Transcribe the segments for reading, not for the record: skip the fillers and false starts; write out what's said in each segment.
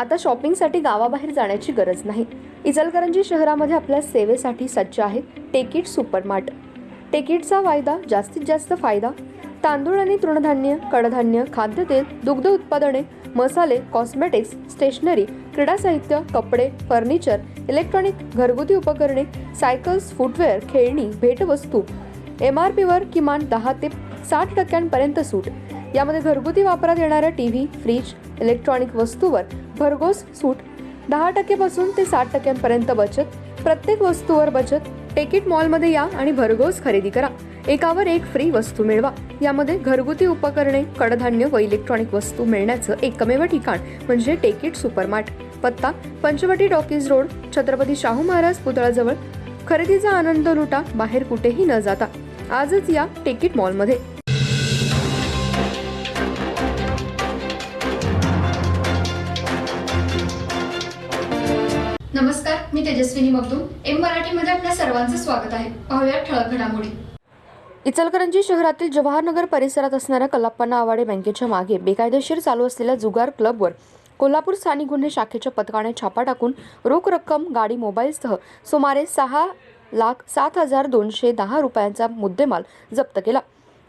आता शॉपिंगसाठी गावाबाहेर जाण्याची गरज नाही। इचलकरंजी शहरामध्ये आपल्या सेवेसाठी सज्ज आहे टेकिट सुपरमार्ट। टेकिटचा वायदा जास्तीत जास्त फायदा। तांदूळ आणि तृणधान्य, कडधान्य, खाद्यतेल, दुग्ध उत्पादने, मसाले, कॉस्मेटिक्स, स्टेशनरी, क्रीडा साहित्य, कपडे, फर्निचर, इलेक्ट्रॉनिक, घरगुती उपकरणे, सायकल्स, फुटवेअर, खेळणी, भेटवस्तू, MRP वर किमान 10 ते 60% सूट। यामध्ये घरगुती वापरात येणाऱ्या टीव्ही, फ्रीज, इलेक्ट्रॉनिक वस्तूवर भरघोस सूट। 10% पासून ते 60% बचत। प्रत्येक वस्तूवर बचत। टेकिट मॉलमध्ये या आणि भरघोस खरेदी करा। एकावर एक फ्री वस्तू मिळवा। यामध्ये घरगुती उपकरणे, कडधान्य व इलेक्ट्रॉनिक वस्तू मिळण्याचं एकमेव ठिकाण म्हणजे टेकिट सुपरमार्ट। पत्ता पंचवटी टॉकीज रोड, छत्रपती शाहू महाराज पुतळ्याजवळ। खरेदीचा आनंद लुटा बाहेर कुठेही न जाता। आजच या टेकिट मॉलमध्ये। नमस्कार, मी तेजस्विनी मगदूम। एम मराठीमध्ये आपल्या सर्वांचं स्वागत आहे। पाहूया ठळक घडामोडी। इचलकरंजी शहरातील जवाहरनगर परिसरात असणाऱ्या कल्लाप्पा आवाडे बँकेच्या मागे बेकायदेशीर चालू असलेल्या जुगार क्लबवर कोल्हापूर स्थानिक गुन्हे शाखेच्या पथकाने छापा टाकून रोख रक्कम, गाडी, मोबाईलसह सुमारे 6,07,210 रुपयांचा मुद्देमाल जप्त केला।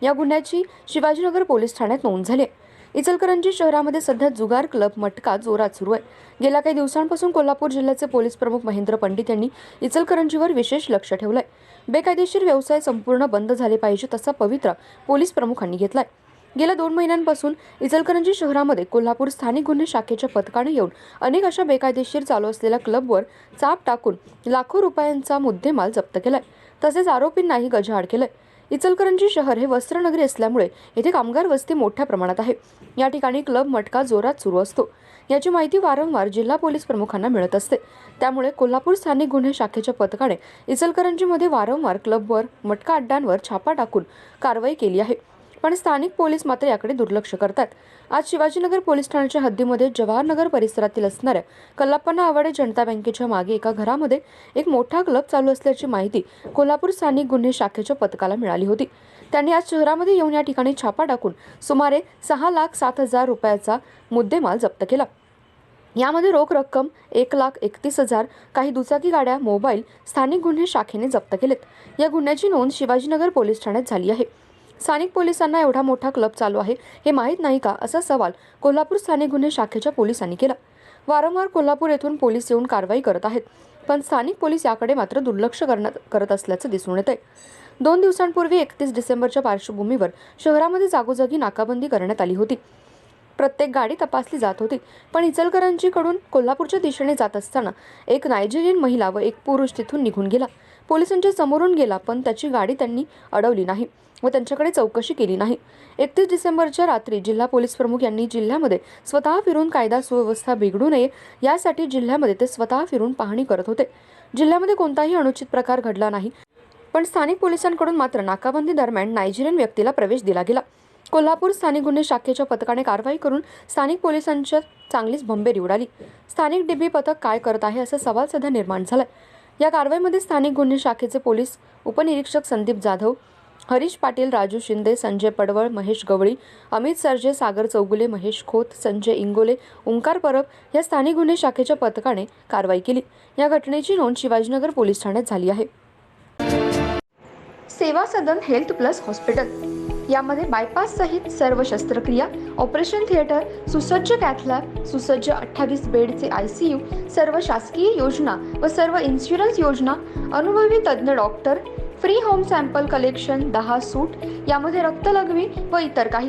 या गुन्ह्याची शिवाजीनगर पोलीस ठाण्यात नोंद झाली आहे। इचलकरंजी शहरामध्ये सध्या जुगार क्लब मटका जोरात सुरू आहे। गेल्या काही दिवसांपासून कोल्हापूर जिल्ह्याचे पोलीस प्रमुख महेंद्र पंडित यांनी इचलकरंजीवर विशेष लक्ष ठेवलंय। बेकायदेशीर व्यवसाय संपूर्ण बंद झाले पाहिजे तसा पवित्रा पोलीस प्रमुखांनी घेतलाय। गेल्या 2 महिन्यांपासून इचलकरंजी शहरामध्ये कोल्हापूर स्थानिक गुन्हे शाखेच्या पथकाने येऊन अनेक अशा बेकायदेशीर चालू असलेल्या क्लबवर चाप टाकून लाखो रुपयांचा मुद्देमाल जप्त केलाय। तसेच आरोपींनाही गजाआड केलंय। इचलकरंजी शहर हे वस्त्रनगरी असल्यामुळे येथे कामगार वस्ती मोठ्या प्रमाणात आहे। या ठिकाणी क्लब मटका जोरात सुरू असतो। याची माहिती वारंवार जिल्हा पोलीस प्रमुखांना मिळत असते। त्यामुळे कोल्हापूर स्थानिक गुन्हे शाखेच्या पथकाने इचलकरंजीमध्ये वारंवार क्लबवर, मटका अड्ड्यांवर छापा टाकून कारवाई केली आहे। पण स्थानिक पोलीस मात्र याकडे दुर्लक्ष करतात। आज शिवाजीनगर पोलीस ठाण्याच्या हद्दीमध्ये जवाहरनगर परिसरातील असणाऱ्या कल्लाप्पा आवाडे जनता बँकेच्या मागे एका घरामध्ये एक मोठा क्लब चालू असल्याची माहिती कोल्हापूर स्थानिक गुन्हे शाखेच्या पथकाला मिळाली होती। त्यांनी आज शहरामध्ये येऊन या ठिकाणी छापा टाकून सुमारे 6,07,000 रुपयाचा मुद्देमाल जप्त केला। यामध्ये रोख रक्कम 1,31,000, काही दुचाकी गाड्या, मोबाईल स्थानिक गुन्हे शाखेने जप्त केलेत। या गुन्ह्याची नोंद शिवाजीनगर पोलीस ठाण्यात झाली आहे। स्थानिक पोलिसांना एवढा मोठा क्लब चालू आहे हे माहीत नाही का, असा सवाल कोल्हापूर स्थानिक गुन्हे शाखेच्या पोलिसांनी केला। वारंवार कोल्हापूर येथून पोलीस येऊन कारवाई करत आहेत, पण स्थानिक पोलीस याकडे मात्र दुर्लक्ष करत असल्याचं दिसून येत आहे। 2 दिवसांपूर्वी 31 डिसेंबरच्या पार्श्वभूमीवर शहरामध्ये जागोजागी नाकाबंदी करण्यात आली होती। प्रत्येक गाडी तपासली जात होती। पण इचलकरंजीकडून कोल्हापूरच्या दिशेने जात असताना एक नायजेरियन महिला व एक पुरुष तिथून निघून गेला। पोलिसांच्या समोरून गेला, पण त्याची गाडी त्यांनी अडवली नाही व त्यांच्याकडे चौकशी केली नाही। 31 डिसेंबरच्या रात्री जिल्हा पोलीस प्रमुख यांनी जिल्ह्यामध्ये स्वतः फिरून कायदा सुव्यवस्था बिघडू नये यासाठी जिल्ह्यामध्ये ते स्वतः फिरून पाहणी करत होते। जिल्ह्यामध्ये कोणताही अनुचित प्रकार घडला नाही, पण स्थानिक पोलिसांकडून मात्र नाकाबंदी दरम्यान नायजेरियन व्यक्तीला प्रवेश दिला गेला। कोल्हापूर स्थानिक गुन्हे शाखेच्या पथकाने कारवाई करून स्थानिक पोलिसांच्या चांगलीच भंबेरी उडाली। स्थानिक डीबी पथक काय करत आहे असा सवाल सध्या निर्माण झालाय। या कारवाईमध्ये स्थानिक गुन्हे शाखेचे पोलीस उपनिरीक्षक संदीप जाधव, हरीश पाटील, राजू शिंदे, संजय पडवळ, महेश गवळी, अमित सरजे, सागर चौगुले, महेश खोत, संजय इंगोले, ओंकार परब या स्थानिक गुन्हे शाखेच्या पथकाने कारवाई केली। या घटनेची नोंद शिवाजीनगर पोलीस ठाण्यात झाली आहे। सेवा सदन हेल्थ प्लस हॉस्पिटल, यामध्ये बायपास सहित सर्व शस्त्रक्रिया, ऑपरेशन थिएटर, सुसज्ज कॅथ लॅब, सुसज्ज 28 बेडचे ICU, सर्व शासकीय योजना व सर्व इन्शुरन्स योजना, अनुभवी तज्ञ doctor, free home sample collection, 10 सूट, यामध्ये रक्तलघवी व इतर काही